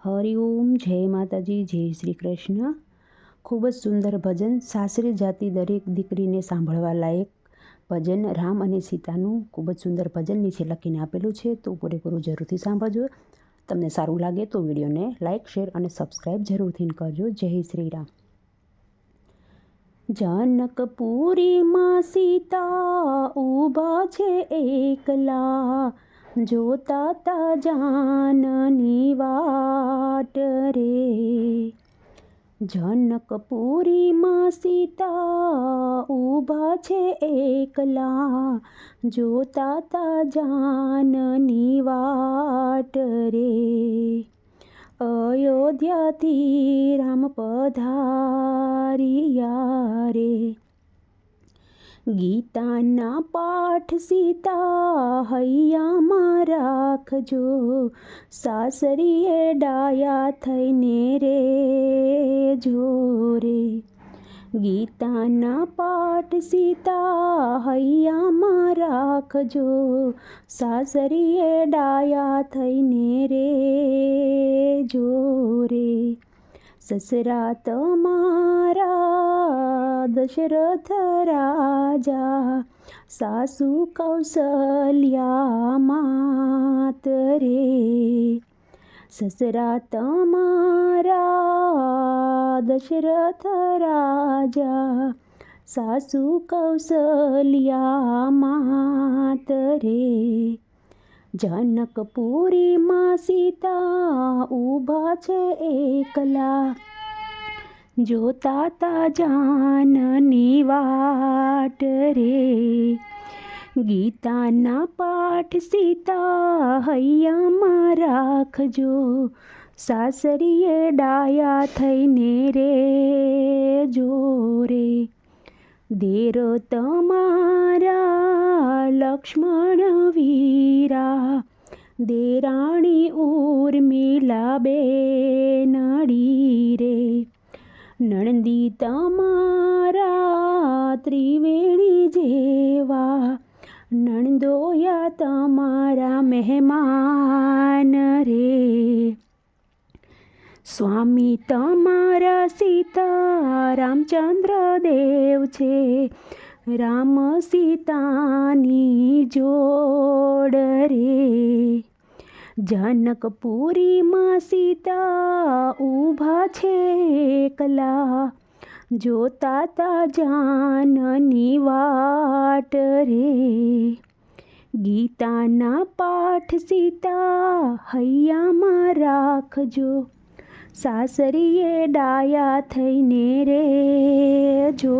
હરિઓમ, જય માતાજી, જય શ્રી કૃષ્ણ. ખૂબ જ સુંદર ભજન, સાસરી જાતી દરેક દીકરીને સાંભળવા લાયક ભજન, રામ અને સીતાનું ખૂબ જ સુંદર ભજન નીચે લખીને આપેલું છે, તો પૂરેપૂરું જરૂરથી સાંભળજો. તમને સારું લાગે તો વિડીયોને લાઇક, શેર અને સબસ્ક્રાઈબ જરૂરથી કરજો. જય શ્રી રામ. જનકપુરીમાં સીતા ઊભા છે એકલા, જોતા તા જાનની વાટ રે. જનકપુરીમાં સીતા ઊભા છે એકલા, જોતા તા જાનની વાટ રે. અયોધ્યાથી રામ પધાર્યા રે. ગીતાના પાઠ સીતા હૈયામાં રાખજો, સાસરીએ ડાયા થઈને રે જોરે. ગીતાના પાઠ સીતા હૈયામાં રાખજો, સાસરીએ ડાયા થઈને રે જોરે. સસરા તમારા દશરથ રાજા, સાસુ કૌશલ્યા માત રે. સસરા તમારા દશરથ રાજા, સાસુ કૌશલ્યા માત રે. જનકપુરીમાં સીતા ઊભા છે એકલા, જોતા તા જાનની વાટ રે. ગીતાના પાઠ સીતા હૈયામાં રાખજો, સાસરીએ ડાયા થઈને રે જોરે. દેરો તમારા લક્ષ્મણ વીરા, દેરાણી ઉર્મિલા બેનડી રે. નણંદી તમારા ત્રિવેણી જેવા, નણદોયા તમારા મહેમાન રે. સ્વામી તમારા સીતા રામચંદ્ર દેવ છે, રામ સીતાની જોડ રે. જનકપુરીમાં સીતા ઊભા છે એકલા, જોતા તા જાનની વાટ રે. ગીતાના પાઠ સીતા હૈયામાં રાખજો, સાસરીએ ડાયા થઈને રે જો